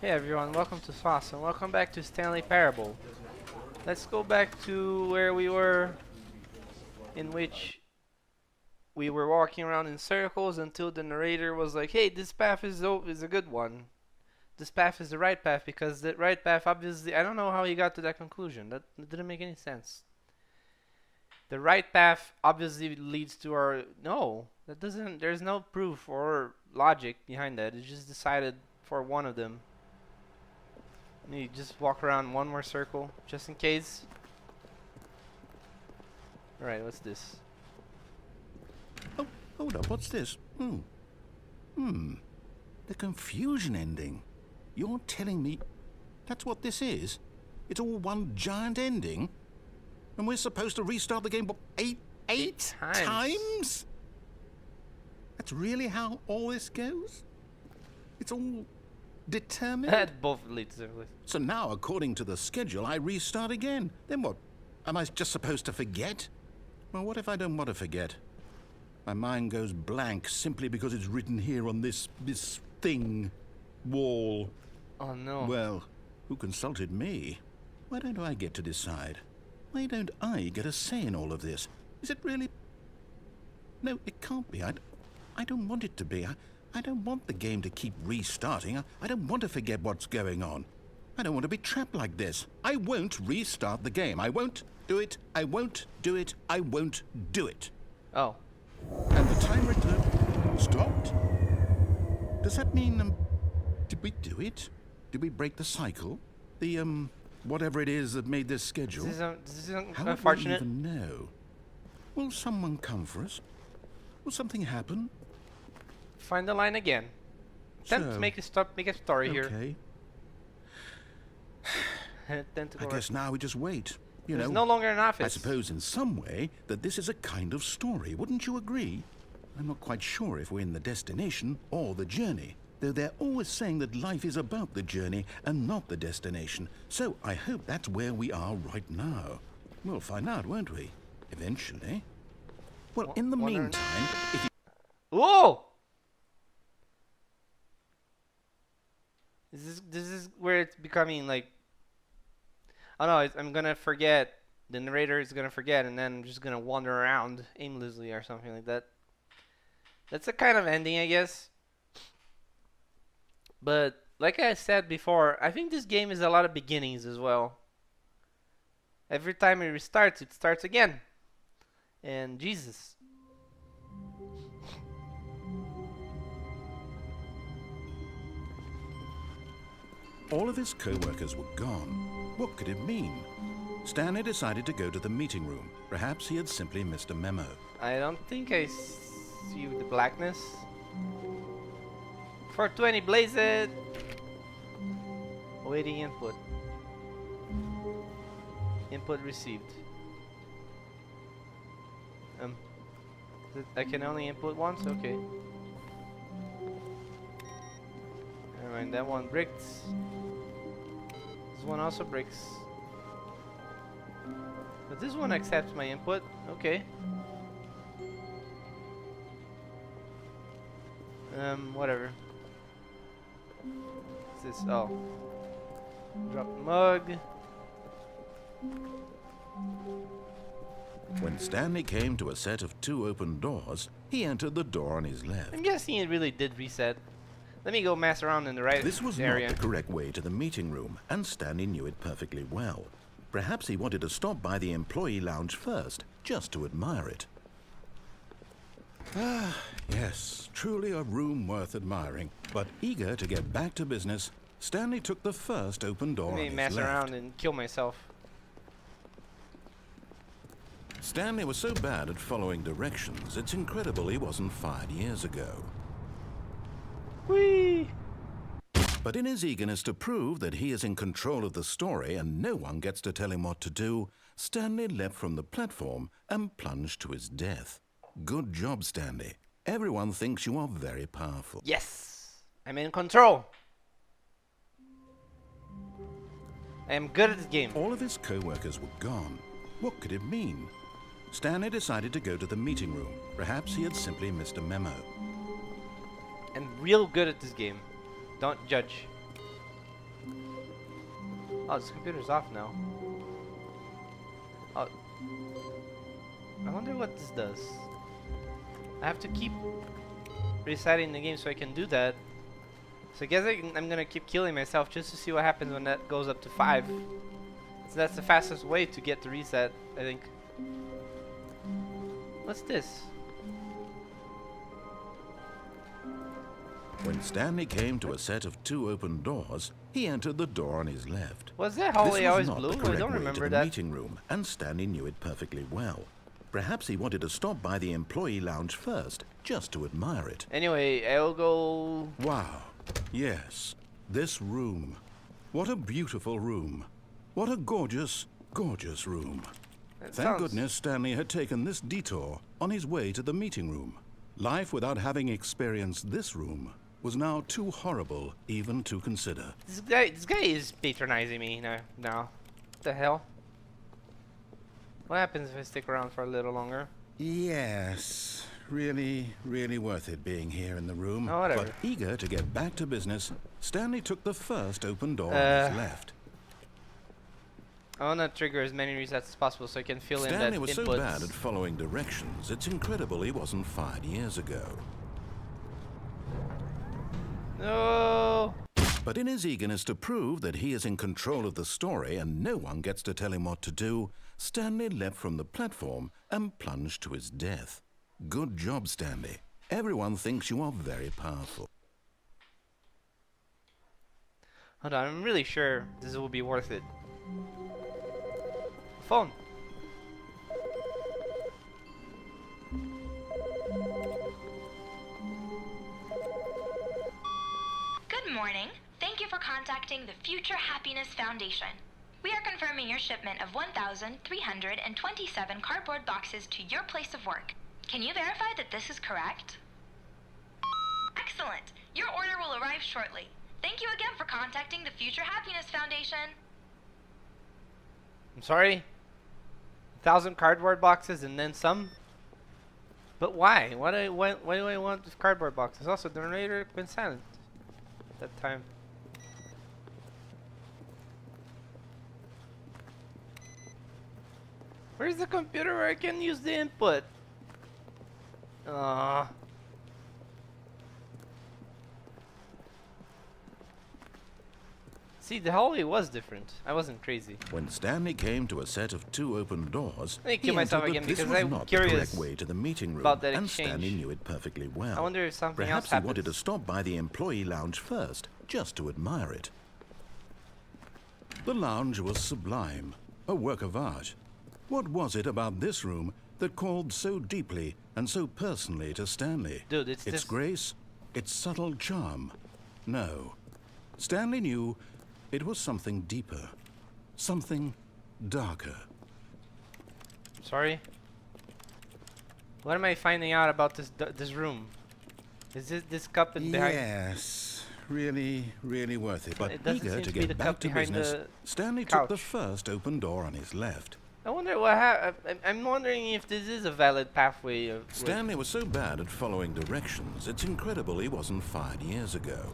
Hey everyone, welcome to Sauce and welcome back to Stanley Parable. Let's go back to where we were, in which we were walking around in circles until the narrator was like, hey, this path is a good one. This path is the right path, because the right path, obviously, I don't know how he got to that conclusion. That didn't make any sense. The right path obviously leads to our... No, that doesn't... There's no proof or logic behind that. It's just decided for one of them. You just walk around one more circle, just in case. Alright, what's this? Oh, hold up, what's this? The confusion ending. You're telling me that's what this is? It's all one giant ending? And we're supposed to restart the game, what, eight times? That's really how all this goes? It's all determined? Both lead to simply. So now, according to the schedule, I restart again. Then what? Am I just supposed to forget? Well, what if I don't want to forget? My mind goes blank simply because it's written here on this thing, wall. Oh no. Well, who consulted me? Why don't I get to decide? Why don't I get a say in all of this? Is it really... No, it can't be. I don't want it to be. I don't want the game to keep restarting. I don't want to forget what's going on. I don't want to be trapped like this. I won't restart the game. I won't do it. I won't do it. I won't do it. Oh. And the timer stopped? Does that mean, did we do it? Did we break the cycle? The, whatever it is that made this schedule? This is How unfortunate. would we even know? Will someone come for us? Will something happen? Find the line again. Attempt to So, make a story here. Okay. Then to I go guess now we just wait. You There's know, no longer an office. I suppose in some way that this is a kind of story. Wouldn't you agree? I'm not quite sure if we're in the destination or the journey, though they're always saying that life is about the journey and not the destination. So I hope that's where we are right now. We'll find out, won't we? Eventually. Well, in the meantime, if you... Whoa! This is where it's becoming like... Oh no, I'm gonna forget. The narrator is gonna forget, and then I'm just gonna wander around aimlessly or something like that. That's a kind of ending, I guess. But like I said before, I think this game is a lot of beginnings as well. Every time it restarts, it starts again. And Jesus. All of his co-workers were gone. What could it mean? Stanley decided to go to the meeting room. Perhaps he had simply missed a memo. I don't think I see the blackness. 420, blaze it! Awaiting input. Input received. I can only input once? Okay. Never mind, that one bricks. This one also bricks. But this one accepts my input. Okay. Whatever. What's this? Oh. Drop mug. When Stanley came to a set of 2 open doors, he entered the door on his left. I'm guessing it really did reset. Let me go mess around in the right This was area. not the correct way to the meeting room, and Stanley knew it perfectly well. Perhaps he wanted to stop by the employee lounge first, just to admire it. Ah, yes, truly a room worth admiring. But eager to get back to business, Stanley took the first open door Let on me his mess left. around and kill myself. Stanley was so bad at following directions, it's incredible he wasn't fired years ago. Whee! But in his eagerness to prove that he is in control of the story and no one gets to tell him what to do, Stanley leapt from the platform and plunged to his death. Good job, Stanley. Everyone thinks you are very powerful. Yes! I'm in control! I am good at this game. All of his co-workers were gone. What could it mean? Stanley decided to go to the meeting room. Perhaps he had simply missed a memo. I'm real good at this game. Don't judge. Oh, this computer's off now. Oh, I wonder what this does. I have to keep resetting the game so I can do that. So I guess I'm gonna keep killing myself just to see what happens when that goes up to 5. So that's the fastest way to get the reset, I think. What's this? When Stanley came to a set of 2 open doors, he entered the door on his left. Was that This hallway was always not blue? the I correct don't way remember to the that. meeting room, and Stanley knew it perfectly well. Perhaps he wanted to stop by the employee lounge first, just to admire it. Anyway, I'll go. Wow. Yes. This room. What a beautiful room. What a gorgeous, gorgeous room. Thank goodness Stanley had taken this detour on his way to the meeting room. Life without having experienced this room was now too horrible even to consider. This guy is patronizing me now. What the hell? What happens if I stick around for a little longer? Yes, really, really worth it being here in the room. Oh, whatever. But eager to get back to business, Stanley took the first open door on his left. I want to trigger as many resets as possible so I can fill in that Stanley was inputs. so bad at following directions, it's incredible he wasn't fired years ago. No. But in his eagerness to prove that he is in control of the story and no one gets to tell him what to do, Stanley leapt from the platform and plunged to his death. Good job, Stanley. Everyone thinks you are very powerful. Hold on, I'm really sure this will be worth it. Phone. Good morning. Thank you for contacting the Future Happiness Foundation. We are confirming your shipment of 1,327 cardboard boxes to your place of work. Can you verify that this is correct? Excellent. Your order will arrive shortly. Thank you again for contacting the Future Happiness Foundation. I'm sorry. 1,000 cardboard boxes and then some. But why? Why do I want this cardboard boxes? Also, the narrator went silent at that time. Where's the computer where I can use the input? See, the hallway was different. I wasn't crazy. When Stanley came to a set of 2 open doors, Let me he kill myself entered again this because was I'm not the curious correct way to the meeting room, about that and exchange. Stanley knew it perfectly well. I wonder if something Perhaps else he happens. wanted to stop by the employee lounge first, just to admire it. The lounge was sublime, a work of art. What was it about this room that called so deeply and so personally to Stanley? Dude, it's its this. grace, its subtle charm. No. Stanley knew it was something deeper, something darker. Sorry. What am I finding out about this room? Is this cup in behind? Yes, really, really worth it. But It doesn't eager seem to to be the get cup back to behind business, the Stanley couch. took the first open door on his left. I wonder what I'm wondering if this is a valid pathway of. Stanley was so bad at following directions, it's incredible he wasn't fired years ago.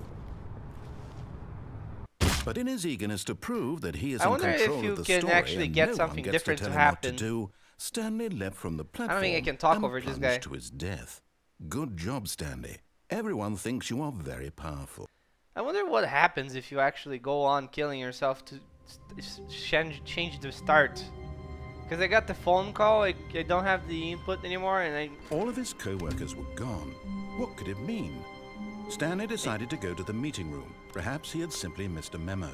But in his eagerness to prove that he is I in wonder if control you of the can story actually and get no something one gets different to to tell him what to happen. do, Stanley leapt from the platform think I can talk and over this plunged guy. to his death. Good job, Stanley. Everyone thinks you are very powerful. I wonder what happens if you actually go on killing yourself to change the start. Because I got the phone call, I don't have the input anymore, and All of his co-workers were gone. What could it mean? Stanley decided to go to the meeting room. Perhaps he had simply missed a memo.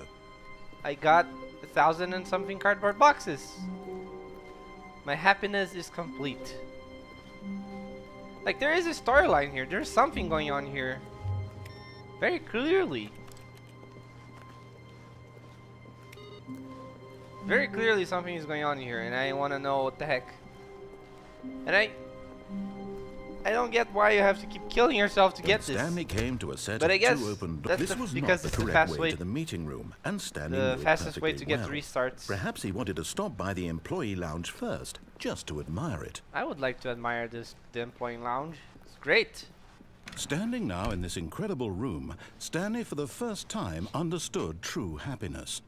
I got 1,000 and something cardboard boxes. My happiness is complete. Like, there is a storyline here. There's something going on here. Very clearly. Very clearly something is going on here, and I want to know what the heck. And I don't get why you have to keep killing yourself to get this. Stanley came to a set But of I guess 2 open doors. that's This the- was because not it's the the correct fast way way- to the meeting room, and Stanley knew The it fastest way to perfectly get well. restarts. Perhaps he wanted to stop by the employee lounge first, just to admire it. I would like to admire the employee lounge. It's great. Standing now in this incredible room, Stanley for the first time understood true happiness.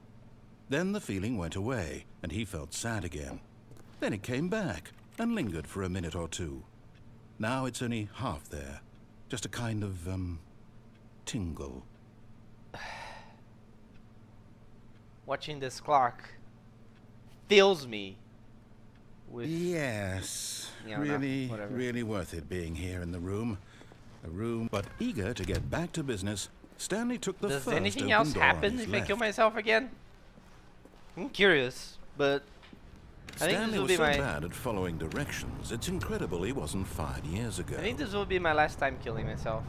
Then the feeling went away, and he felt sad again. Then it came back, and lingered for a minute or two. Now it's only half there. Just a kind of, tingle. Watching this clock fills me with... Yes, Yeah, no, really, whatever. really worth it being here in the room. A room, but eager to get back to business, Stanley took the Does first anything open else door on happen his if I kill left. myself again? I'm curious, but I think this Stanley will was be so my... bad at following directions, it's incredible he wasn't 5 years ago. I think this will be my last time killing myself.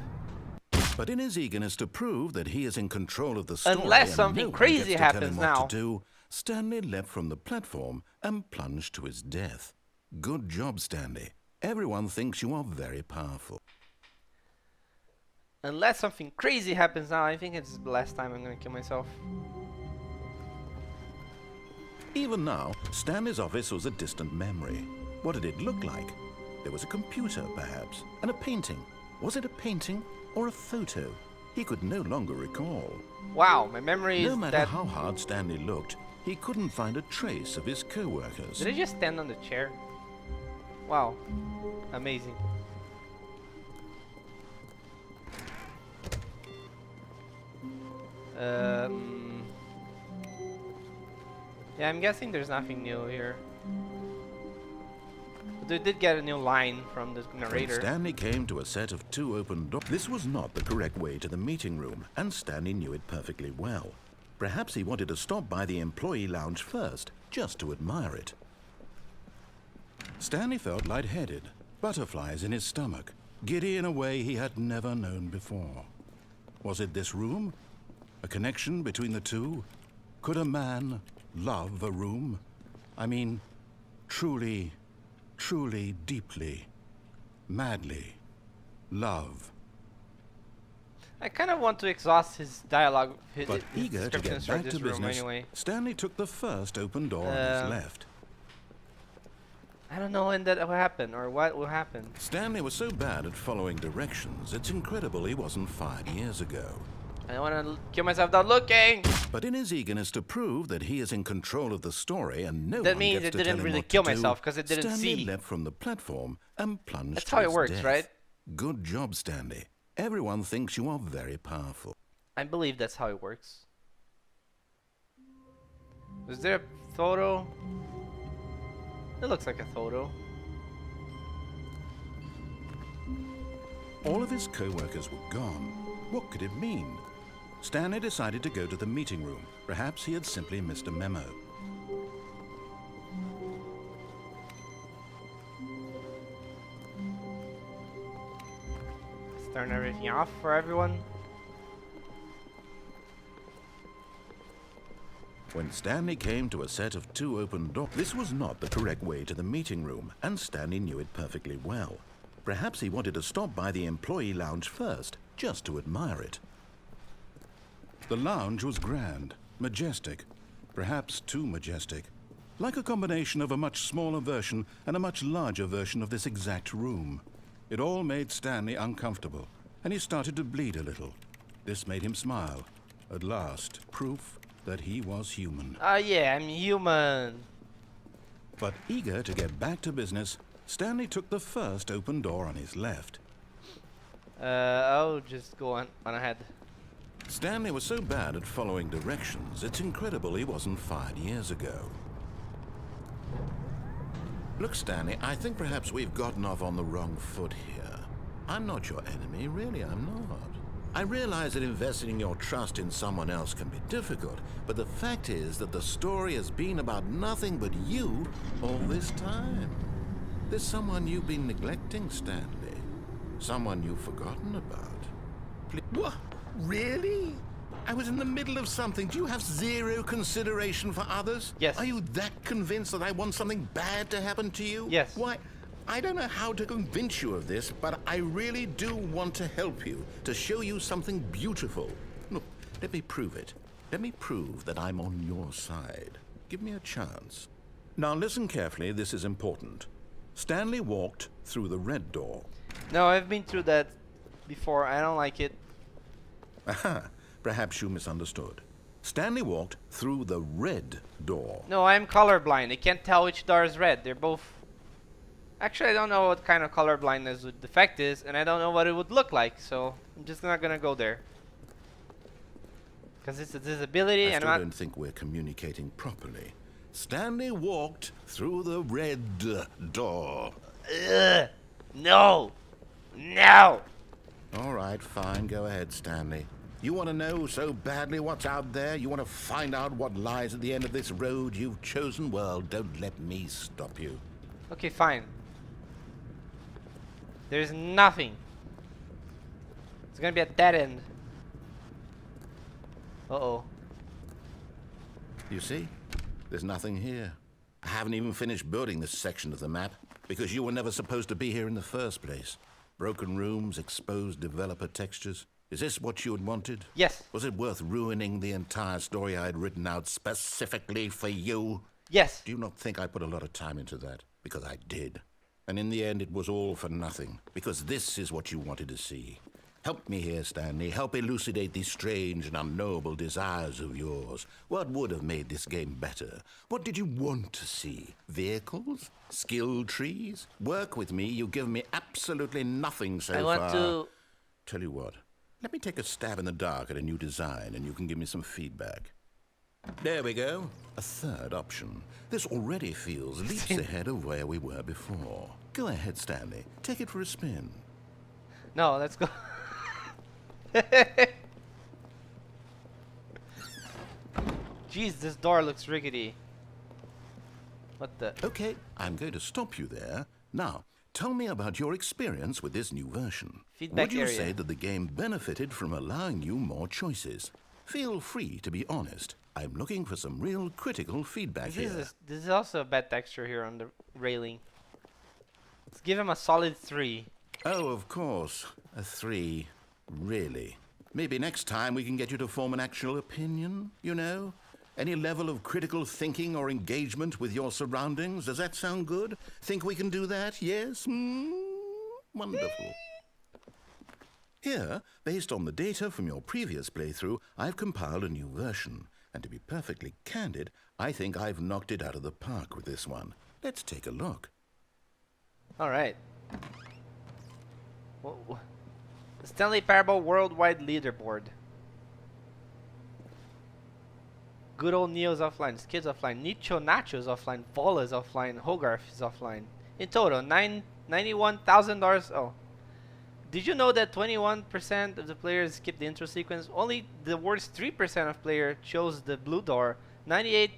But in his eagerness to prove that he is in control of the story Unless and something no one crazy gets to happens tell him now. what to do, Stanley leapt from the platform and plunged to his death. Good job, Stanley. Everyone thinks you are very powerful. Unless something crazy happens now, I think it's the last time I'm gonna kill myself. Even now, Stanley's office was a distant memory. What did it look like? There was a computer, perhaps, and a painting. Was it a painting or a photo? He could no longer recall. Wow, my memory No is matter that... how hard Stanley looked, he couldn't find a trace of his co-workers. Did I just stand on the chair? Wow, amazing. Yeah, I'm guessing there's nothing new here. But they did get a new line from the When narrator. Stanley came to a set of 2 open doors, this was not the correct way to the meeting room, and Stanley knew it perfectly well. Perhaps he wanted to stop by the employee lounge first, just to admire it. Stanley felt lightheaded, butterflies in his stomach, giddy in a way he had never known before. Was it this room? A connection between the two? Could a man love a room? I mean, truly, truly, deeply, madly love. I kind of want to exhaust his dialogue, his But his eager to description get and start back this to room business, anyway. Stanley took the first open door on his left. I don't know when that will happen or what will happen. Stanley was so bad at following directions, it's incredible he wasn't 5 years ago. I don't want to kill myself without looking. But in his eagerness to prove that he is in control of the story and no That one means gets I to didn't tell him really what kill to do, myself 'cause I didn't Stanley see. leapt from the platform and plunged That's to how it his works, death. right? Good job, Stanley. Everyone thinks you are very powerful. I believe that's how it works. Is there a photo? It looks like a photo. All of his co-workers were gone. What could it mean? Stanley decided to go to the meeting room. Perhaps he had simply missed a memo. Let's turn everything off for everyone. When Stanley came to a set of 2 open doors, this was not the correct way to the meeting room, and Stanley knew it perfectly well. Perhaps he wanted to stop by the employee lounge first, just to admire it. The lounge was grand, majestic, perhaps too majestic, like a combination of a much smaller version and a much larger version of this exact room. It all made Stanley uncomfortable, and he started to bleed a little. This made him smile. At last, proof that he was human. Ah, yeah, I'm human. But eager to get back to business, Stanley took the first open door on his left. I'll just go on ahead. Stanley was so bad at following directions, it's incredible he wasn't 5 years ago. Look, Stanley, I think perhaps we've gotten off on the wrong foot here. I'm not your enemy, really, I'm not. I realize that investing your trust in someone else can be difficult, but the fact is that the story has been about nothing but you all this time. There's someone you've been neglecting, Stanley. Someone you've forgotten about. What? Really? I was in the middle of something. Do you have zero consideration for others? Yes. Are you that convinced that I want something bad to happen to you? Yes. Why? I don't know how to convince you of this, but I really do want to help you, to show you something beautiful. Look, let me prove it. Let me prove that I'm on your side. Give me a chance. Now listen carefully, this is important. Stanley walked through the red door. No, I've been through that before. I don't like it. Aha, perhaps you misunderstood. Stanley walked through the red door. No, I'm colorblind. I can't tell which door is red. They're both... Actually, I don't know what kind of color blindness the defect is, and I don't know what it would look like, so I'm just not gonna go there. Because it's a disability, I and still don't think we're communicating properly. Stanley walked through the red door. Ugh! No! No! All right, fine. Go ahead, Stanley. You want to know so badly what's out there? You want to find out what lies at the end of this road you've chosen? Well, don't let me stop you. Okay, fine. There's nothing. It's gonna be a dead end. Uh-oh. You see? There's nothing here. I haven't even finished building this section of the map because you were never supposed to be here in the first place. Broken rooms, exposed developer textures. Is this what you had wanted? Yes. Was it worth ruining the entire story I had written out specifically for you? Yes. Do you not think I put a lot of time into that? Because I did. And in the end, it was all for nothing. Because this is what you wanted to see. Help me here, Stanley. Help elucidate these strange and unknowable desires of yours. What would have made this game better? What did you want to see? Vehicles? Skill trees? Work with me. You've given me absolutely nothing so far. I want to... Tell you what. Let me take a stab in the dark at a new design, and you can give me some feedback. There we go. A third option. This already feels leaps ahead of where we were before. Go ahead, Stanley. Take it for a spin. No, let's go. Jeez, this door looks rickety. What the? Okay, I'm going to stop you there. Now, tell me about your experience with this new version. Feedback Would you area. say that the game benefited from allowing you more choices? Feel free to be honest. I'm looking for some real critical feedback here. This is also a bad texture here on the railing. Let's give him a solid 3. Oh, of course. A 3. Really? Maybe next time we can get you to form an actual opinion, you know? Any level of critical thinking or engagement with your surroundings? Does that sound good? Think we can do that? Yes? Wonderful. Here, based on the data from your previous playthrough, I've compiled a new version. And to be perfectly candid, I think I've knocked it out of the park with this one. Let's take a look. Alright. The Stanley Parable Worldwide Leaderboard. Good old Neo's offline, Skid's offline, Nicho Nacho's offline, Vola's offline, Hogarth is offline. In total, $91,000. Oh. Did you know that 21% of the players skipped the intro sequence? Only the worst 3% of players chose the blue door. 9%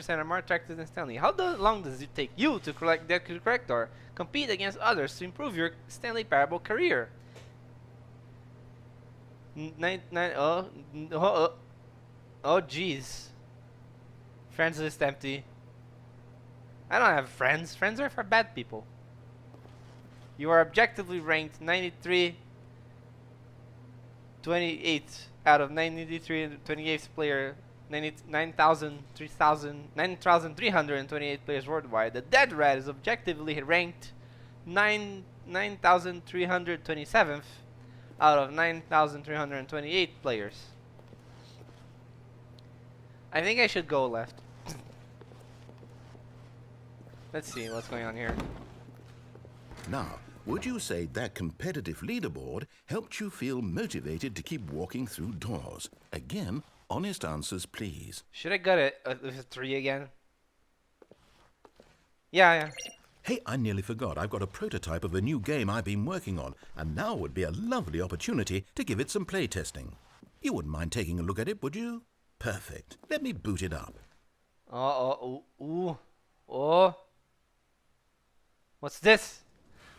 are more attractive than Stanley. How long does it take you to collect the correct door? Compete against others to improve your Stanley Parable career. Oh jeez. Friends list empty. I don't have friends. Friends are for bad people. You are objectively ranked 93, 28 out of 93 and 28th player, 9,328 players worldwide. The Dead Rat is objectively ranked 9,327th out of 9,328 players. I think I should go left. Let's see what's going on here. Now, would you say that competitive leaderboard helped you feel motivated to keep walking through doors? Again, honest answers, please. Should I get it with a 3 again? Yeah. Hey, I nearly forgot. I've got a prototype of a new game I've been working on, and now would be a lovely opportunity to give it some playtesting. You wouldn't mind taking a look at it, would you? Perfect. Let me boot it up. Oh. What's this?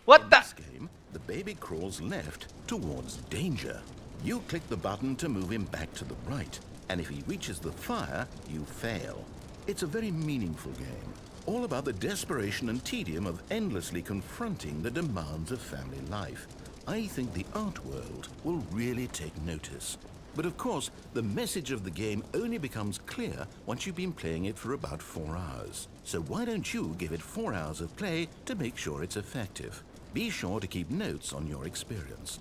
In this game, the baby crawls left towards danger. You click the button to move him back to the right, and if he reaches the fire, you fail. It's a very meaningful game, all about the desperation and tedium of endlessly confronting the demands of family life. I think the art world will really take notice. But of course, the message of the game only becomes clear once you've been playing it for about 4 hours. So why don't you give it 4 hours of play to make sure it's effective? Be sure to keep notes on your experience.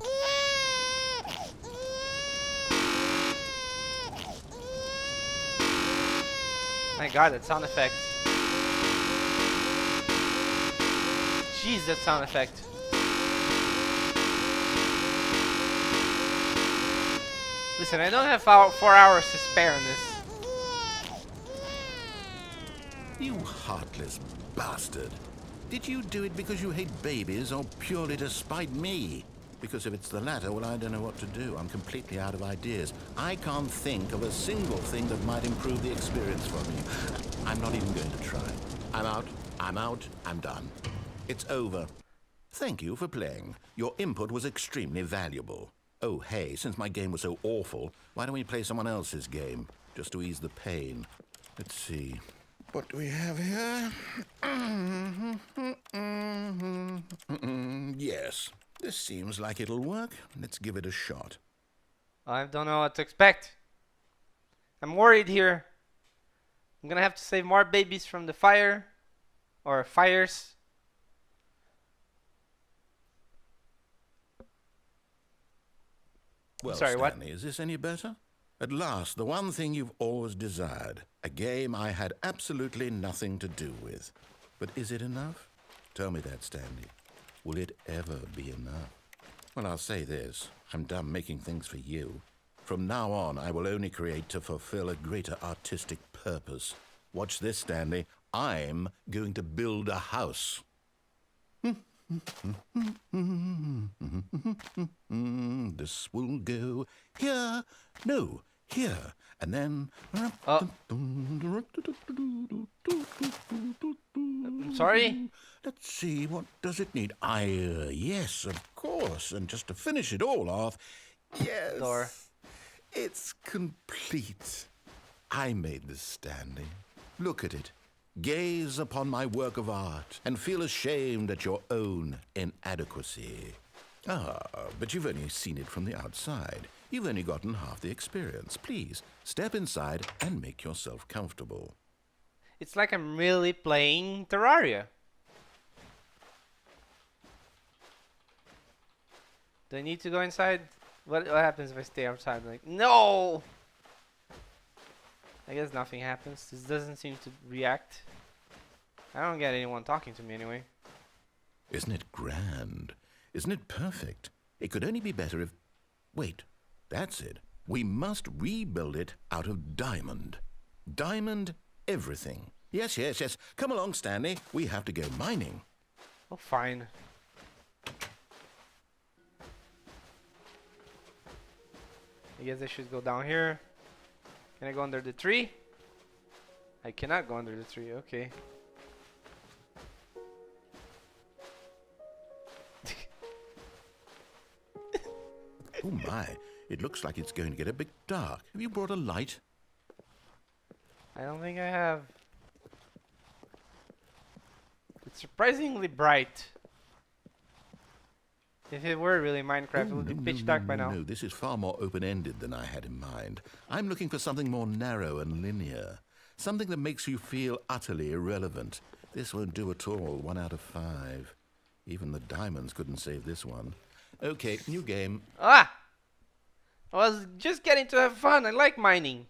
My god, that sound effect. Jeez, that sound effect. Listen, I don't have 4 hours to spare in this. You heartless bastard. Did you do it because you hate babies or purely to spite me? Because if it's the latter, well, I don't know what to do. I'm completely out of ideas. I can't think of a single thing that might improve the experience for me. I'm not even going to try. I'm out. I'm done. It's over. Thank you for playing. Your input was extremely valuable. Oh, hey, since my game was so awful, why don't we play someone else's game? Just to ease the pain. Let's see. What do we have here? Yes, this seems like it'll work. Let's give it a shot. I don't know what to expect. I'm worried here. I'm gonna have to save more babies from the fire. Or fires. Well, sorry, Stanley, is this any better? At last, the one thing you've always desired. A game I had absolutely nothing to do with. But is it enough? Tell me that, Stanley. Will it ever be enough? Well, I'll say this. I'm done making things for you. From now on, I will only create to fulfill a greater artistic purpose. Watch this, Stanley. I'm going to build a house. This will go here. No, here. And then... I'm sorry? Let's see, what does it need? Yes, of course. And just to finish it all off, yes, Door. It's complete. I made this, Stanley. Look at it. Gaze upon my work of art and feel ashamed at your own inadequacy. But you've only seen it from the outside. You've only gotten half the experience. Please, step inside and make yourself comfortable. It's like I'm really playing Terraria. Do I need to go inside? What happens if I stay outside? Like, no! I guess nothing happens. This doesn't seem to react. I don't get anyone talking to me anyway. Isn't it grand? Isn't it perfect? It could only be better if... Wait, that's it. We must rebuild it out of diamond. Diamond everything. Yes. Come along, Stanley. We have to go mining. Oh, fine. I guess I should go down here. Can I go under the tree? I cannot go under the tree. Okay. Oh my, it looks like it's going to get a bit dark. Have you brought a light? I don't think I have. It's surprisingly bright. If it were really Minecraft, it would be pitch dark by now. No, this is far more open-ended than I had in mind. I'm looking for something more narrow and linear. Something that makes you feel utterly irrelevant. This won't do at all. 1 out of 5. Even the diamonds couldn't save this one. Okay, new game. Ah! I was just getting to have fun. I like mining.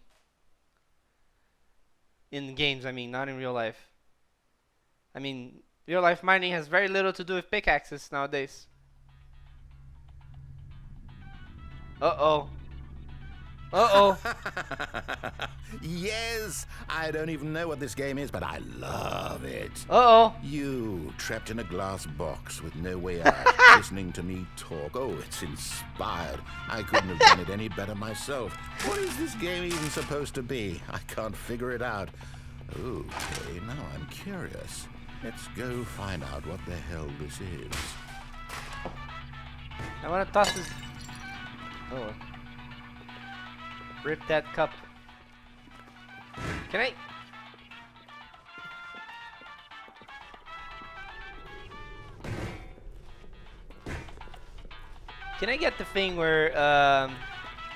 In games, I mean, not in real life. I mean, real life mining has very little to do with pickaxes nowadays. Uh-oh. Uh-oh. Yes! I don't even know what this game is, but I love it. Uh-oh. You, trapped in a glass box with no way out, listening to me talk. Oh, it's inspired. I couldn't have done it any better myself. What is this game even supposed to be? I can't figure it out. Okay, now I'm curious. Let's go find out what the hell this is. I want to toss this... Oh. Rip that cup. Can I? Can I get the thing where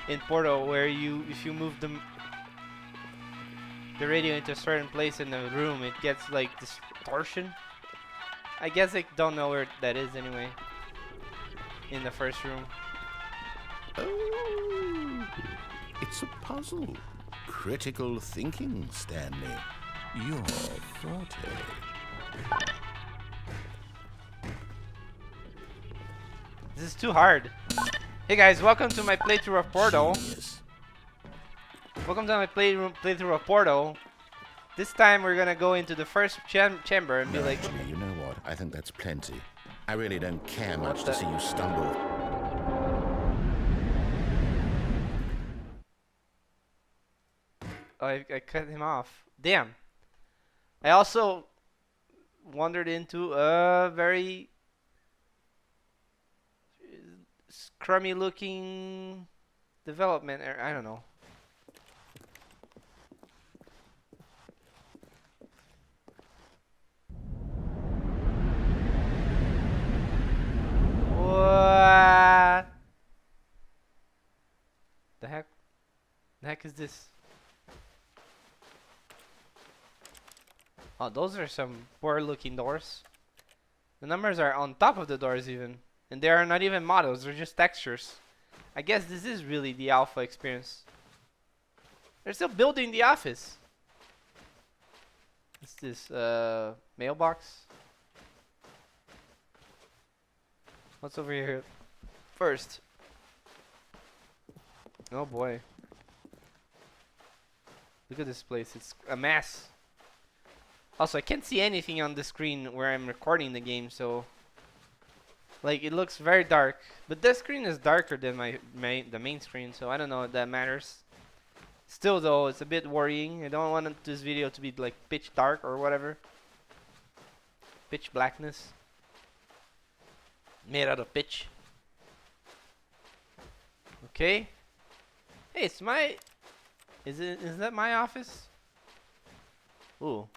in Portal where if you move the radio into a certain place in the room, it gets like distortion? I guess I don't know where that is anyway. In the first room. Oh, it's a puzzle. Critical thinking, Stanley. your forte. This is too hard. Hey guys, welcome to my playthrough of Portal. Genius. Welcome to my playthrough of Portal. This time we're gonna go into the first chamber and be No, like, actually, you know what? I think that's plenty. I really don't care much the- to see you stumble. oh, I cut him off. Damn. I also wandered into a very scrummy looking development. I don't know. What the heck? The heck is this? Oh, those are some poor looking doors. The numbers are on top of the doors even. And they are not even models, they're just textures. I guess this is really the alpha experience. They're still building the office. What's this? Mailbox? What's over here first? Oh boy. Look at this place, it's a mess. Also, I can't see anything on the screen where I'm recording the game, so like it looks very dark. But this screen is darker than the main screen, so I don't know if that matters. Still though, it's a bit worrying. I don't want this video to be like pitch dark or whatever. Pitch blackness. Made out of pitch. Okay. Hey, it's my... Is that my office? Ooh.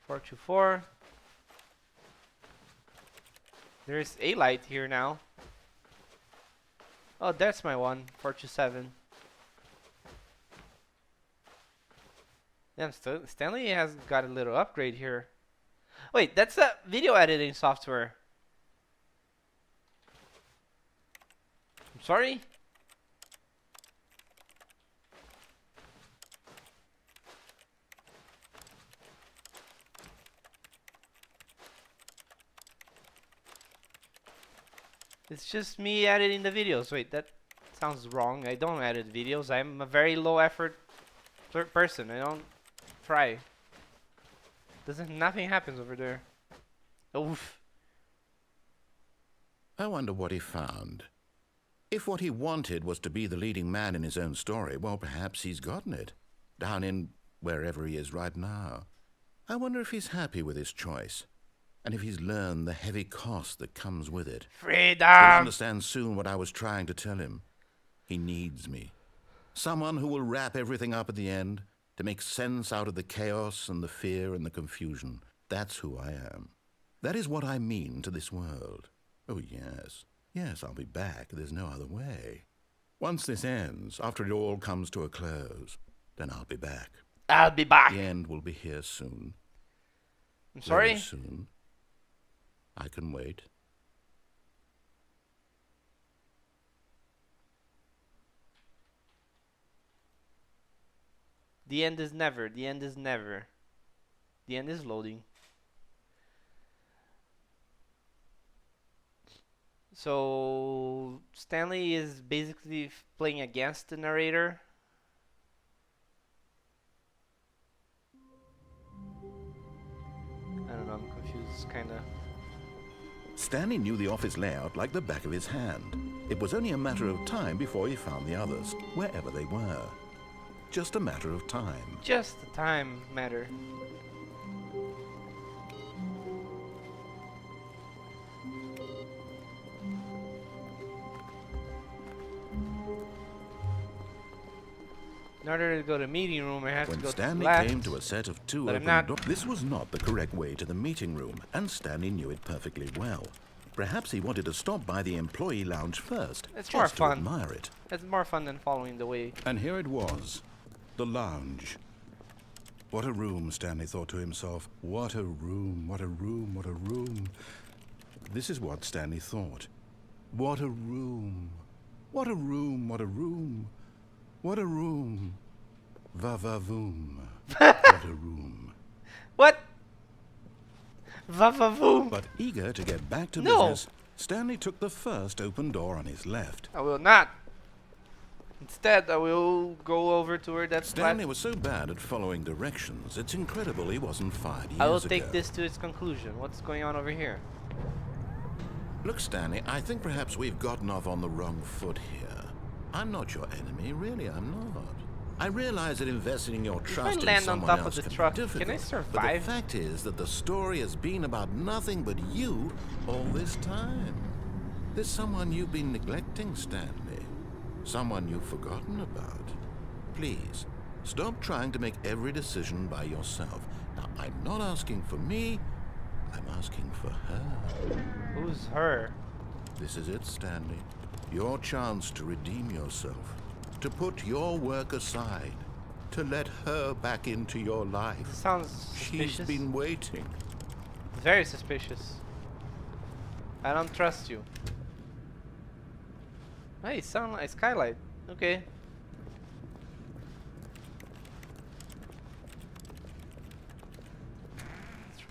424. There's a light here now. Oh, that's my one. 427. Damn, Stanley has got a little upgrade here. Wait, that's a video editing software. I'm sorry? It's just me editing the videos. Wait, that sounds wrong. I don't edit videos. I'm a very low effort person. I don't try. Nothing happens over there. Oof. I wonder what he found. If what he wanted was to be the leading man in his own story, well, perhaps he's gotten it. Down in wherever he is right now. I wonder if he's happy with his choice. And if he's learned the heavy cost that comes with it. Freedom! He'll understand soon what I was trying to tell him. He needs me. Someone who will wrap everything up at the end, to make sense out of the chaos and the fear and the confusion. That's who I am. That is what I mean to this world. Oh, yes. Yes, I'll be back. There's no other way. Once this ends, after it all comes to a close, then I'll be back. I'll be back. The end will be here soon. I'm sorry? Very soon. I can wait. The end is never. The end is never. The end is loading. So Stanley is basically playing against the narrator. I don't know, I'm confused, kinda. Stanley knew the office layout like the back of his hand. It was only a matter of time before he found the others, wherever they were. Just a matter of time. Just the time matter. In order to go to the meeting room, I have When to go Stanley to the left. came to a set of two But I'm open not- doors, this was not the correct way to the meeting room, and Stanley knew it perfectly well. Perhaps he wanted to stop by the employee lounge first, It's just more to fun. admire it. It's more fun than following the way. And here it was, the lounge. What a room, Stanley thought to himself. What a room, what a room, what a room. This is what Stanley thought. What a room. What a room, what a room. What a room. Va-va-voom. What a room. What? Va-va-voom. But eager to get back to No. business, Stanley took the first open door on his left. I will not. Instead, I will go over to where that Stanley was so bad at following directions, it's incredible he wasn't fired years I will ago. take this to its conclusion. What's going on over here? Look, Stanley, I think perhaps we've gotten off on the wrong foot here. I'm not your enemy, really, I'm not. I realize that investing your trust in land on someone top of else the can truck, be can I difficult. But the survive? fact is that the story has been about nothing but you all this time. There's someone you've been neglecting, Stanley. Someone you've forgotten about. Please, stop trying to make every decision by yourself. Now, I'm not asking for me, I'm asking for her. Who's her? This is it, Stanley. Your chance to redeem yourself. To put your work aside. To let her back into your life. Sounds She's suspicious. been waiting. Very suspicious. I don't trust you. Hey, sunlight, skylight. Okay.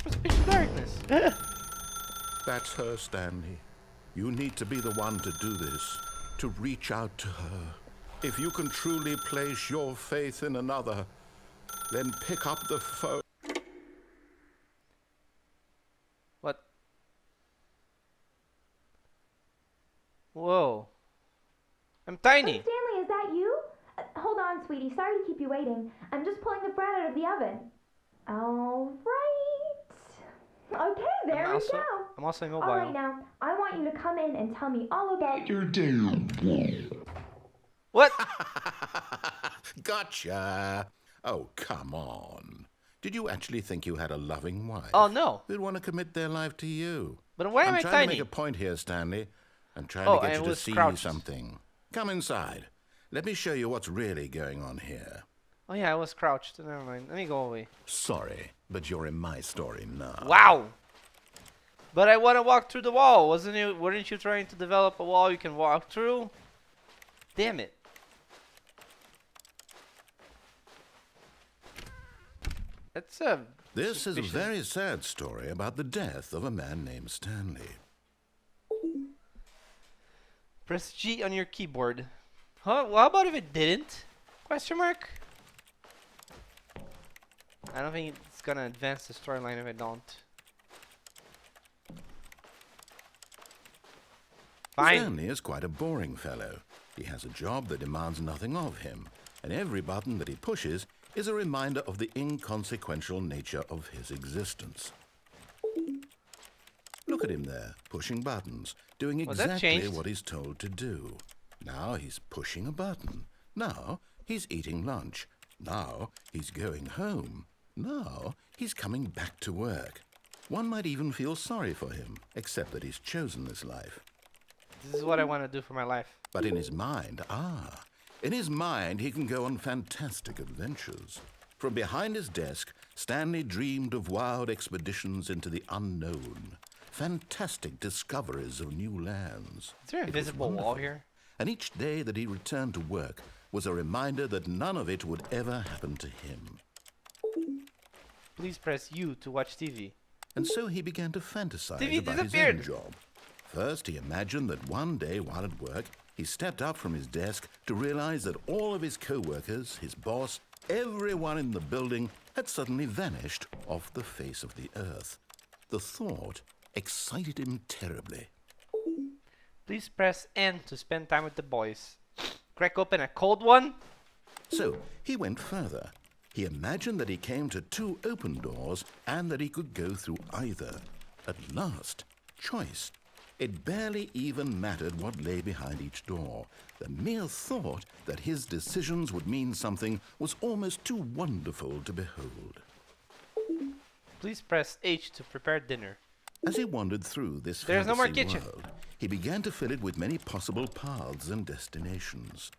It's pitch darkness. That's her, Stanley. You need to be the one to do this. To reach out to her. If you can truly place your faith in another, then pick up the phone. What? Whoa. I'm tiny. Oh, Stanley, is that you? Hold on, sweetie. Sorry to keep you waiting. I'm just pulling the bread out of the oven. All right. Okay, there we go. I'm also All right, immobile. now, I want you to come in and tell me all about your day. What? Gotcha. Oh, come on. Did you actually think you had a loving wife? Oh no. Who'd want to commit their life to you? But why am I I'm trying to tiny? make a point here, Stanley. I'm trying Oh, to get I you to was see crouched. something. Come inside. Let me show you what's really going on here. Oh yeah, I was crouched. Never mind. Let me go away. Sorry, but you're in my story now. Wow. But I want to walk through the wall. Weren't you trying to develop a wall you can walk through? Damn it. That's a This is a suspicious- very sad story about the death of a man named Stanley. Press G on your keyboard. Huh? Well, how about if it didn't? Question mark? I don't think it's gonna advance the storyline if I don't. Fine. Stanley is quite a boring fellow. He has a job that demands nothing of him, and every button that he pushes is a reminder of the inconsequential nature of his existence. Look at him there, pushing buttons, doing Well, that exactly changed. what he's told to do. Now he's pushing a button. Now he's eating lunch. Now he's going home. Now he's coming back to work. One might even feel sorry for him, except that he's chosen this life. This is what I want to do for my life. But in his mind, in his mind he can go on fantastic adventures. From behind his desk, Stanley dreamed of wild expeditions into the unknown, fantastic discoveries of new lands. Is there a It was visible wall wonderful. here? And each day that he returned to work was a reminder that none of it would ever happen to him. Please press U to watch TV. And so he began to fantasize TV about his own disappeared. job. First, he imagined that one day while at work, he stepped up from his desk to realize that all of his co-workers, his boss, everyone in the building had suddenly vanished off the face of the earth. The thought excited him terribly. Please press N to spend time with the boys. Crack open a cold one? So he went further. He imagined that he came to two open doors and that he could go through either. At last, choice. It barely even mattered what lay behind each door. The mere thought that his decisions would mean something was almost too wonderful to behold. Please press H to prepare dinner. As he wandered through this There's no more fantasy kitchen. world, he began to fill it with many possible paths and destinations.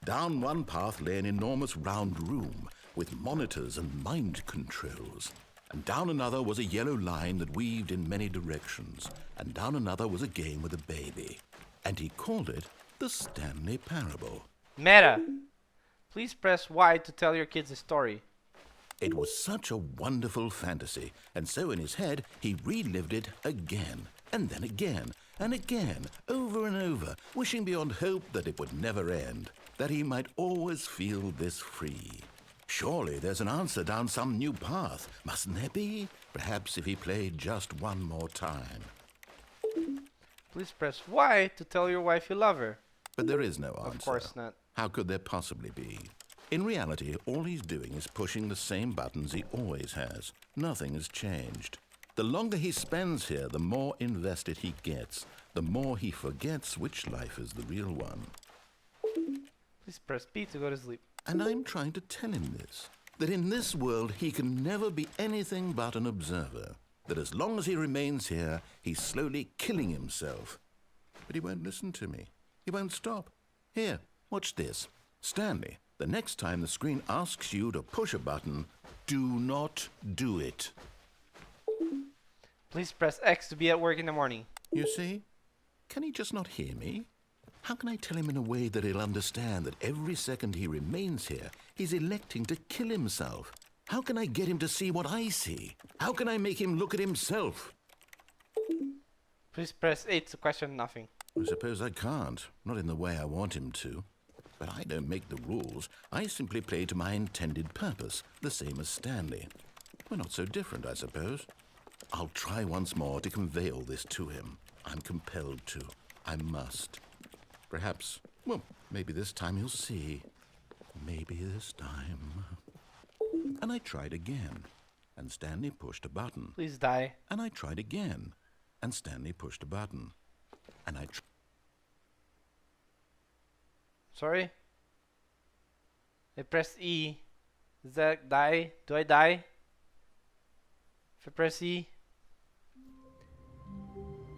Down one path lay an enormous round room with monitors and mind controls. And down another was a yellow line that weaved in many directions. And down another was a game with a baby. And he called it the Stanley Parable. Meta. Please press Y to tell your kids a story. It was such a wonderful fantasy, and so in his head he relived it again, and then again, and again, over and over, wishing beyond hope that it would never end, that he might always feel this free. Surely there's an answer down some new path, mustn't there be? Perhaps if he played just one more time. Please press Y to tell your wife you love her. But there is no answer. Of course not. How could there possibly be? In reality, all he's doing is pushing the same buttons he always has. Nothing has changed. The longer he spends here, the more invested he gets, the more he forgets which life is the real one. Please press B to go to sleep. And I'm trying to tell him this, that in this world he can never be anything but an observer, that as long as he remains here, he's slowly killing himself. But he won't listen to me. He won't stop. Here, watch this. Stanley, the next time the screen asks you to push a button, do not do it. Please press X to be at work in the morning. You see? Can he just not hear me? How can I tell him in a way that he'll understand that every second he remains here, he's electing to kill himself? How can I get him to see what I see? How can I make him look at himself? Please press 8 to question nothing. I suppose I can't, not in the way I want him to. But I don't make the rules. I simply play to my intended purpose, the same as Stanley. We're not so different, I suppose. I'll try once more to convey all this to him. I'm compelled to. I must. Perhaps, well, maybe this time he'll see. Maybe this time. And I tried again, and Stanley pushed a button. Please die. And I tried again, and Stanley pushed a button. And I Sorry? I pressed E. Does that die? Do I die? If I press E?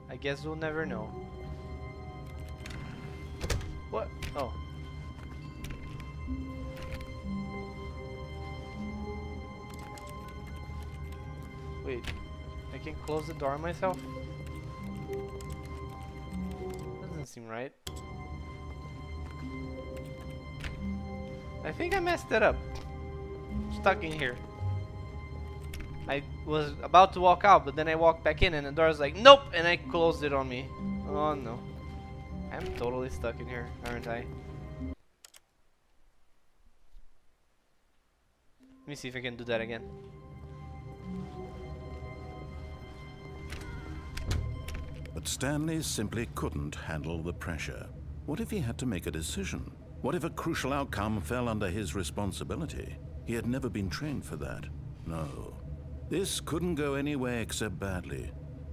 I guess we'll never know. What? Oh. Wait. I can close the door myself? Doesn't seem right. I think I messed it up. I'm stuck in here. I was about to walk out, but then I walked back in and the door was like, nope! And I closed it on me. Oh no. I'm totally stuck in here, aren't I? Let me see if I can do that again. But Stanley simply couldn't handle the pressure. What if he had to make a decision? What if a crucial outcome fell under his responsibility? He had never been trained for that. No. This couldn't go any way except badly.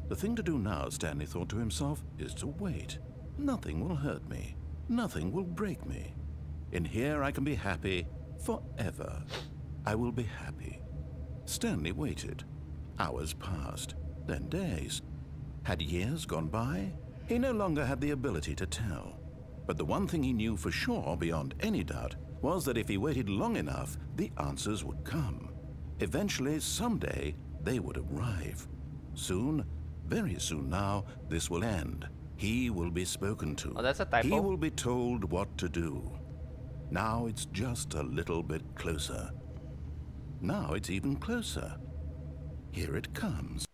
The thing to do now, Stanley thought to himself, is to wait. Nothing will hurt me. Nothing will break me. In here I can be happy forever. I will be happy. Stanley waited. Hours passed, then days. Had years gone by? He no longer had the ability to tell. But the one thing he knew for sure, beyond any doubt, was that if he waited long enough, the answers would come. Eventually, someday, they would arrive. Soon, very soon now, this will end. He will be spoken to. Oh, that's a typo. He will be told what to do. Now it's just a little bit closer. Now it's even closer. Here it comes.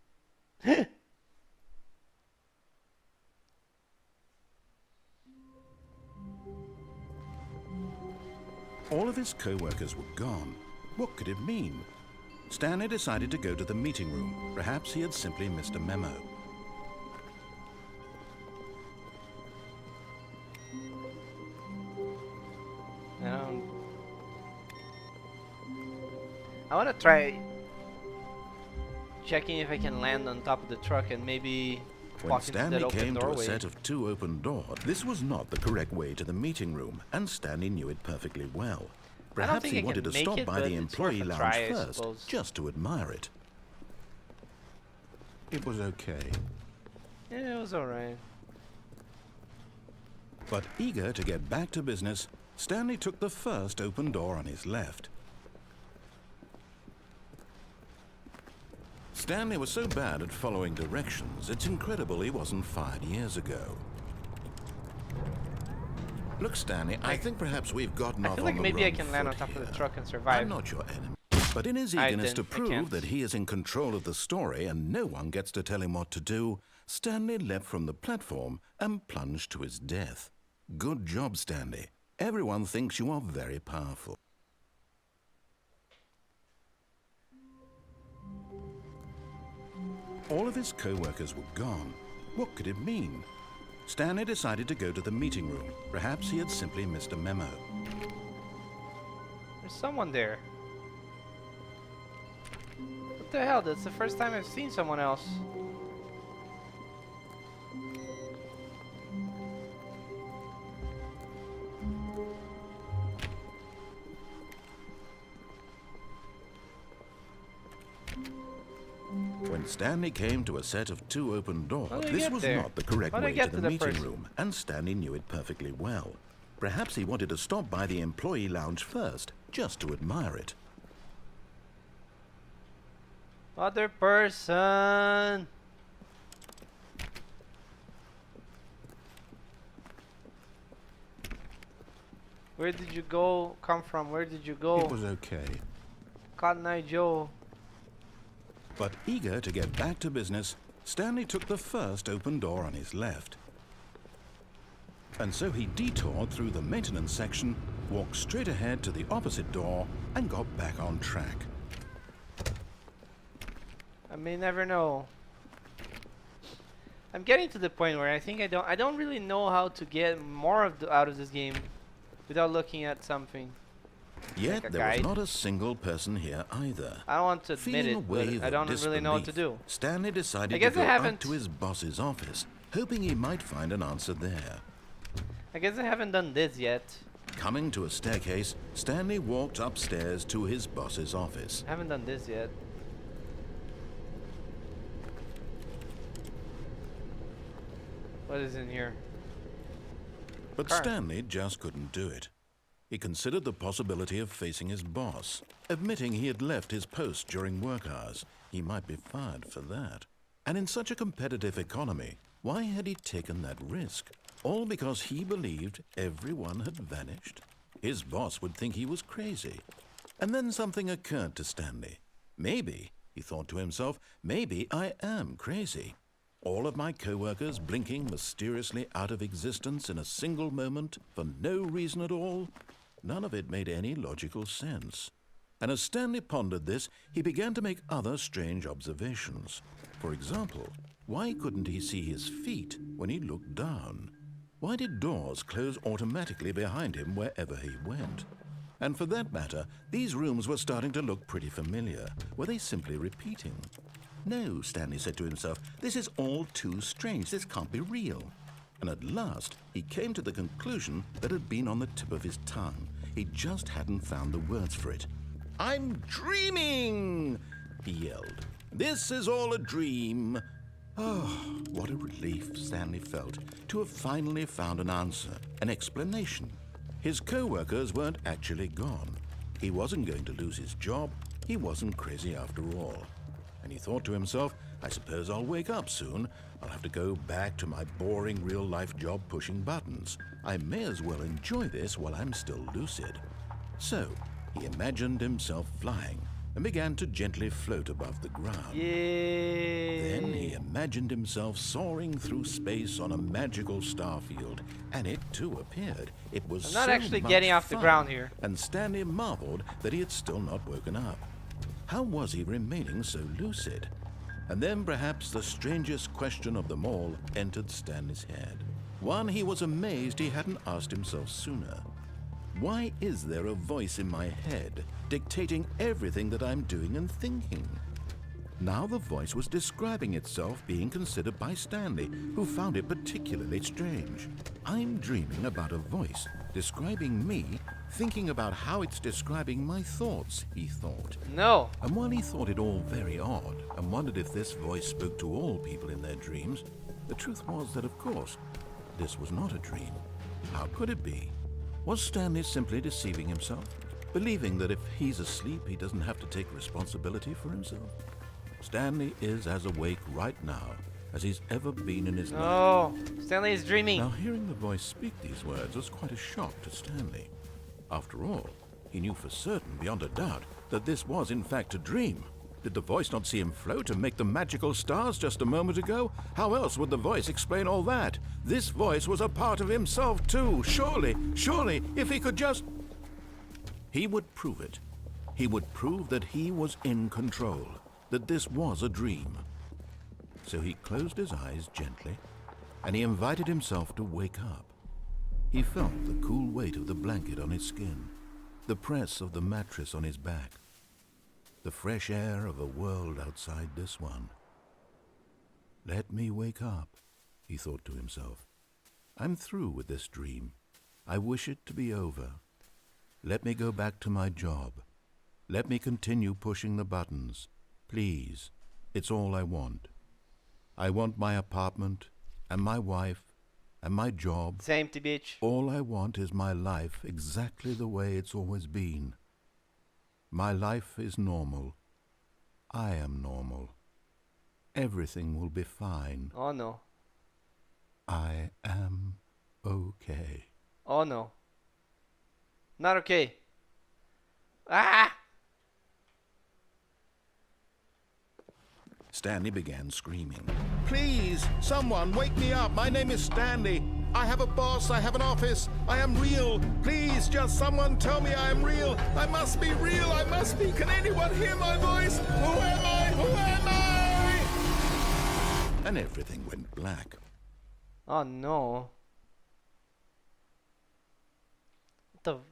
All of his co-workers were gone. What could it mean? Stanley decided to go to the meeting room. Perhaps he had simply missed a memo. I want to try checking if I can land on top of the truck and maybe When walk into that Stanley open came to a doorway. set of two open doors, this was not the correct way to the meeting room, and Stanley knew it perfectly well. Perhaps think he I wanted to can make stop it, by but the it's worth employee a lounge try, I first, suppose. just to admire it. It was okay. Yeah, it was alright. But eager to get back to business, Stanley took the first open door on his left. Stanley was so bad at following directions, it's incredible he wasn't fired years ago. Look, Stanley, I think perhaps we've gotten I off feel on like the maybe I wrong can land on foot top of here. the truck and survive. I'm not your enemy. But in his I eagerness to can't. prove that he is in control of the story and no one gets to tell him what to do, Stanley leapt from the platform and plunged to his death. Good job, Stanley. Everyone thinks you are very powerful. All of his co-workers were gone. What could it mean? Stanley decided to go to the meeting room. Perhaps he had simply missed a memo. There's someone there. What the hell? That's the first time I've seen someone else. When Stanley came to a set of 2 open doors, How did I this get was there? not the correct How did I way get to to the the meeting first? room, and Stanley knew it perfectly well. Perhaps he wanted to stop by the employee lounge first, just to admire it. Other person. Where did you go? Come from? Where did you go? It was okay. Cotton Eye Joe. But eager to get back to business, Stanley took the first open door on his left. And so he detoured through the maintenance section, walked straight ahead to the opposite door, and got back on track. I may never know. I'm getting to the point where I think I don't really know how to get more out of this game without looking at something. Yet Like a there was guide. not a single person here either. I don't want to admit Feeling a it, but wave I of don't really know what to disbelief, do. Stanley decided I guess to I go up haven't- to his boss's office, hoping he might find an answer there. I guess I haven't done this yet. Coming to a staircase, Stanley walked upstairs to his boss's office. I haven't done this yet. What is in here? But Car. Stanley just couldn't do it. He considered the possibility of facing his boss, admitting he had left his post during work hours. He might be fired for that. And in such a competitive economy, why had he taken that risk? All because he believed everyone had vanished? His boss would think he was crazy. And then something occurred to Stanley. Maybe, he thought to himself, maybe I am crazy. All of my co-workers blinking mysteriously out of existence in a single moment for no reason at all? None of it made any logical sense. And as Stanley pondered this, he began to make other strange observations. For example, why couldn't he see his feet when he looked down? Why did doors close automatically behind him wherever he went? And for that matter, these rooms were starting to look pretty familiar. Were they simply repeating? No, Stanley said to himself, this is all too strange. This can't be real. And at last, he came to the conclusion that had been on the tip of his tongue. He just hadn't found the words for it. I'm dreaming, he yelled. This is all a dream. Oh, what a relief Stanley felt to have finally found an answer, an explanation. His co-workers weren't actually gone. He wasn't going to lose his job. He wasn't crazy after all. And he thought to himself, I suppose I'll wake up soon. I'll have to go back to my boring real-life job pushing buttons. I may as well enjoy this while I'm still lucid. So, he imagined himself flying and began to gently float above the ground. Yay! Then he imagined himself soaring through space on a magical starfield, and it too appeared. It was I'm not so actually much getting off the fun, ground here. And Stanley marveled that he had still not woken up. How was he remaining so lucid? And then perhaps the strangest question of them all entered Stanley's head. One he was amazed he hadn't asked himself sooner. Why is there a voice in my head dictating everything that I'm doing and thinking? Now the voice was describing itself being considered by Stanley, who found it particularly strange. I'm dreaming about a voice describing me, thinking about how it's describing my thoughts, he thought. No. And while he thought it all very odd and wondered if this voice spoke to all people in their dreams, the truth was that, of course, this was not a dream. How could it be? Was Stanley simply deceiving himself, believing that if he's asleep, he doesn't have to take responsibility for himself? Stanley is as awake right now as he's ever been in his life. Oh, Stanley is dreaming. Now, hearing the voice speak these words was quite a shock to Stanley. After all, he knew for certain, beyond a doubt, that this was in fact a dream. Did the voice not see him float and make the magical stars just a moment ago? How else would the voice explain all that? This voice was a part of himself too. Surely, if he could just... He would prove it. He would prove that he was in control, that this was a dream. So he closed his eyes gently, and he invited himself to wake up. He felt the cool weight of the blanket on his skin, the press of the mattress on his back, the fresh air of a world outside this one. Let me wake up, he thought to himself. I'm through with this dream. I wish it to be over. Let me go back to my job. Let me continue pushing the buttons. Please, it's all I want. I want my apartment, and my wife, and my job. Same to bitch. All I want is my life exactly the way it's always been. My life is normal. I am normal. Everything will be fine. Oh no. I am okay. Oh no. Not okay. Ah! Stanley began screaming. Please, someone, wake me up. My name is Stanley. I have a boss. I have an office. I am real. Please, just someone tell me I am real. I must be real. I must be. Can anyone hear my voice? Who am I? Who am I? And everything went black. Oh no.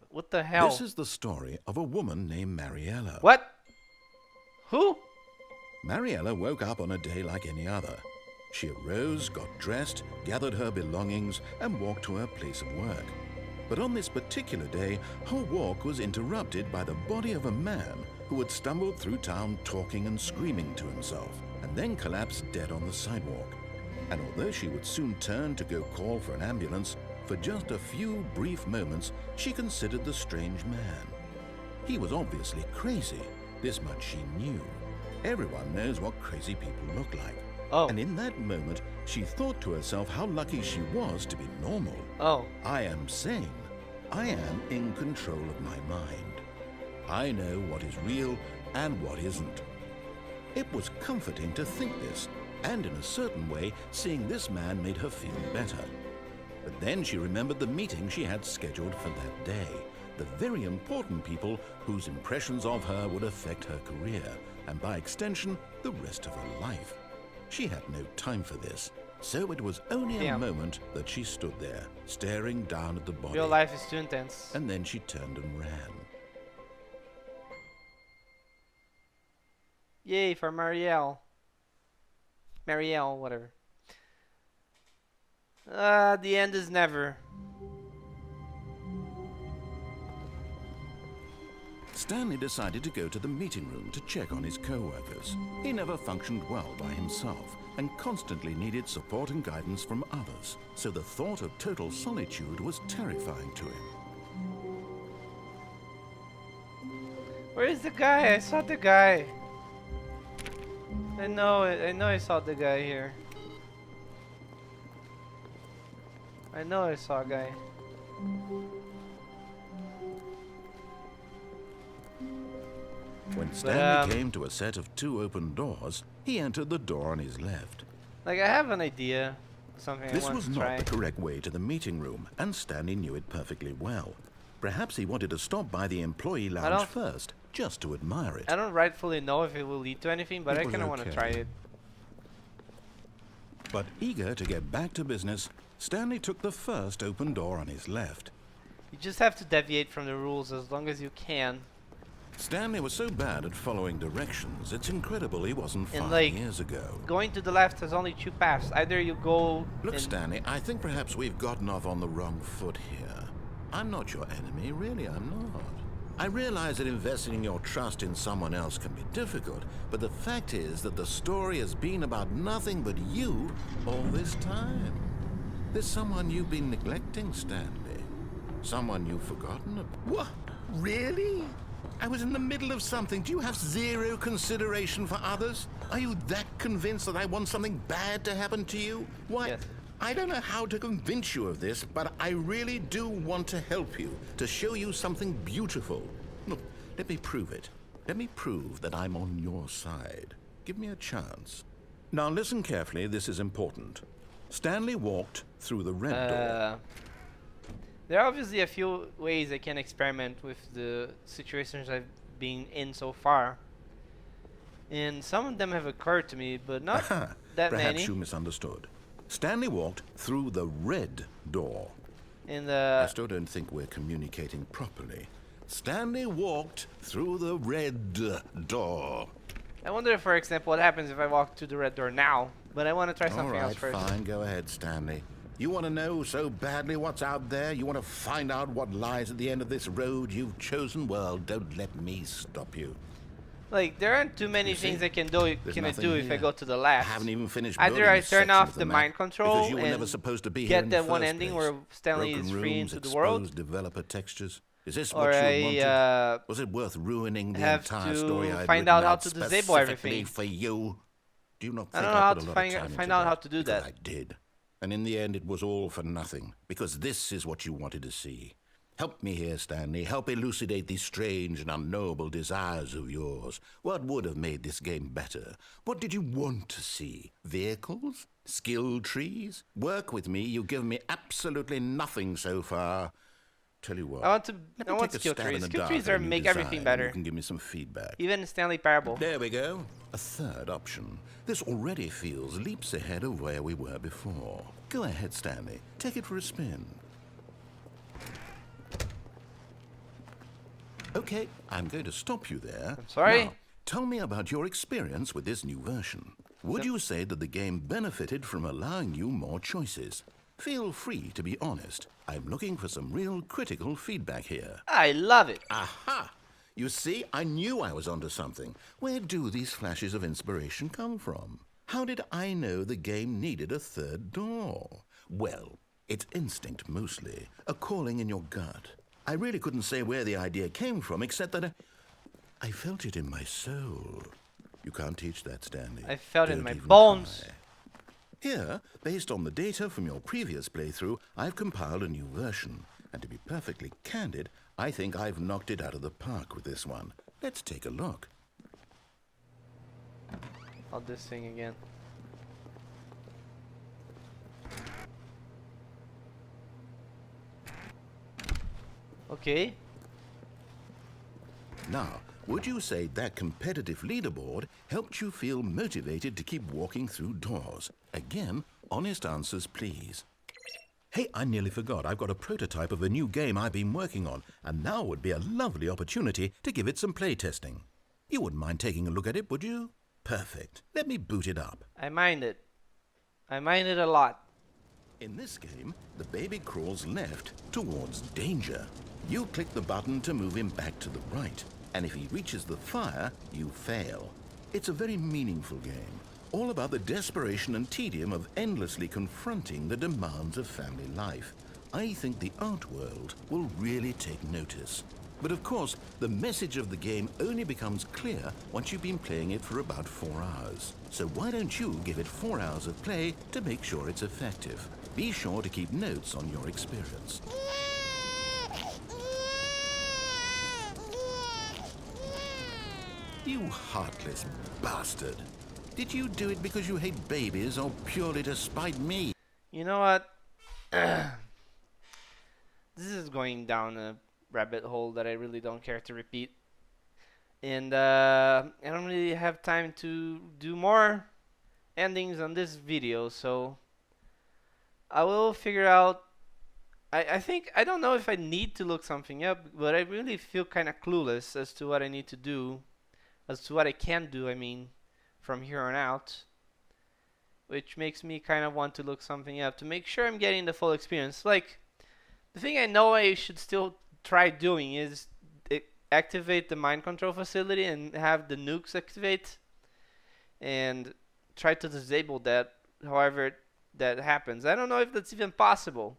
What the hell? This is the story of a woman named Mariella. What? Who? Mariella woke up on a day like any other. She arose, got dressed, gathered her belongings, and walked to her place of work. But on this particular day, her walk was interrupted by the body of a man who had stumbled through town talking and screaming to himself, and then collapsed dead on the sidewalk. And although she would soon turn to go call for an ambulance, for just a few brief moments, she considered the strange man. He was obviously crazy. This much she knew. Everyone knows what crazy people look like. Oh. And in that moment, she thought to herself how lucky she was to be normal. Oh. I am sane. I am in control of my mind. I know what is real and what isn't. It was comforting to think this, and in a certain way, seeing this man made her feel better. But then she remembered the meeting she had scheduled for that day, the very important people whose impressions of her would affect her career, and by extension, the rest of her life. She had no time for this, so it was only a moment that she stood there, staring down at the body. Real life is too intense. And then she turned and ran. Yay for Marielle. Marielle, whatever. The end is never. Stanley decided to go to the meeting room to check on his co-workers. He never functioned well by himself and constantly needed support and guidance from others, so the thought of total solitude was terrifying to him. Where is the guy? I saw the guy. I know I saw the guy here. I know I saw a guy. When Stanley came to a set of 2 open doors, he entered the door on his left. Like, I have an idea. Something This I want was to not try. the correct way to the meeting room, and Stanley knew it perfectly well. Perhaps he wanted to stop by the employee lounge first, just to admire it. I don't rightfully know if it will lead to anything, but It I was kind of want to okay. try it. But eager to get back to business, Stanley took the first open door on his left. You just have to deviate from the rules as long as you can. Stanley was so bad at following directions, it's incredible he wasn't And 5 like, years ago. Going to the left has only 2 paths. Either you go... Look, Stanley, I think perhaps we've gotten off on the wrong foot here. I'm not your enemy, really, I'm not. I realize that investing your trust in someone else can be difficult, but the fact is that the story has been about nothing but you all this time. There's someone you've been neglecting, Stanley. Someone you've forgotten about. What? Really? I was in the middle of something. Do you have zero consideration for others? Are you that convinced that I want something bad to happen to you? Why? Yes. I don't know how to convince you of this, but I really do want to help you, to show you something beautiful. Look, let me prove it. Let me prove that I'm on your side. Give me a chance. Now listen carefully, this is important. Stanley walked through the red door. There are obviously a few ways I can experiment with the situations I've been in so far. And some of them have occurred to me, but not that Perhaps many. you misunderstood. Stanley walked through the red door. And I still don't think we're communicating properly. Stanley walked through the red door. I wonder, for example, what happens if I walk through the red door now. But I want to try All something right, else first. fine. Go ahead, Stanley. You want to know so badly what's out there? You want to find out what lies at the end of this road you've chosen? Well, don't let me stop you. Like, there aren't too many You see, things I can do. there's Can I nothing do if I here. go to the I left? haven't even finished Either building I this turn section off of the map, mind control because you were and never supposed to be here get in that the one first ending place. where Stanley Broken is free rooms, into the world. exposed developer textures. Is this Or what you I wanted? Was it worth ruining the have entire to story I'd find written out how to disable specifically everything. for you? Do you not I think don't know how put a to lot of find time out into how to do Because that. I did. And in the end, it was all for nothing, because this is what you wanted to see. Help me here, Stanley. Help elucidate these strange and unknowable desires of yours. What would have made this game better? What did you want to see? Vehicles? Skill trees? Work with me. You've given me absolutely nothing so far. Tell you what. I want let I me want take a skill stab in trees. the Skill dark trees at a are new make design, everything and better. You can give me some feedback. Even Stanley Parable. There we go. A third option. This already feels leaps ahead of where we were before. Go ahead, Stanley. Take it for a spin. Okay, I'm going to stop you there. I'm sorry. Now, tell me about your experience with this new version. Would you say that the game benefited from allowing you more choices? Feel free to be honest. I'm looking for some real critical feedback here. I love it. Aha! You see, I knew I was onto something. Where do these flashes of inspiration come from? How did I know the game needed a third door? Well, it's instinct mostly, a calling in your gut. I really couldn't say where the idea came from, except that I felt it in my soul. You can't teach that, Stanley. I felt it in Don't my even bones. try. Here, based on the data from your previous playthrough, I've compiled a new version. And to be perfectly candid, I think I've knocked it out of the park with this one. Let's take a look. I'll this thing again. Okay. Now, would you say that competitive leaderboard helped you feel motivated to keep walking through doors? Again, honest answers, please. Hey, I nearly forgot. I've got a prototype of a new game I've been working on, and now would be a lovely opportunity to give it some playtesting. You wouldn't mind taking a look at it, would you? Perfect. Let me boot it up. I mind it. I mind it a lot. In this game, the baby crawls left towards danger. You click the button to move him back to the right, and if he reaches the fire, you fail. It's a very meaningful game, all about the desperation and tedium of endlessly confronting the demands of family life. I think the art world will really take notice. But of course, the message of the game only becomes clear once you've been playing it for about 4 hours. So why don't you give it 4 hours of play to make sure it's effective? Be sure to keep notes on your experience. You heartless bastard. Did you do it because you hate babies or purely to spite me? You know what? This is going down a rabbit hole that I really don't care to repeat. And I don't really have time to do more endings on this video, so I will figure out. I think, I don't know if I need to look something up, but I really feel kind of clueless as to what I need to do, as to what I can do, I mean, from here on out. Which makes me kind of want to look something up to make sure I'm getting the full experience. Like, the thing I know I should still try doing is activate the mind control facility and have the nukes activate and try to disable that however that happens. I don't know if that's even possible.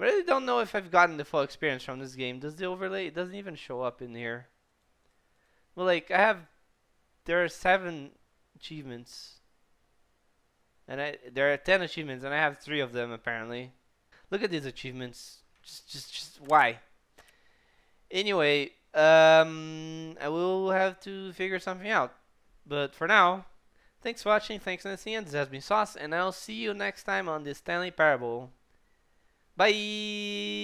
But I really don't know if I've gotten the full experience from this game. Does the overlay? It doesn't even show up in here. Well, like there are 7 achievements, and there are 10 achievements, and I have 3 of them apparently. Look at these achievements. Just why? Anyway, I will have to figure something out. But for now, thanks for watching. Thanks for listening. This has been Sauce, and I'll see you next time on the Stanley Parable. Bye.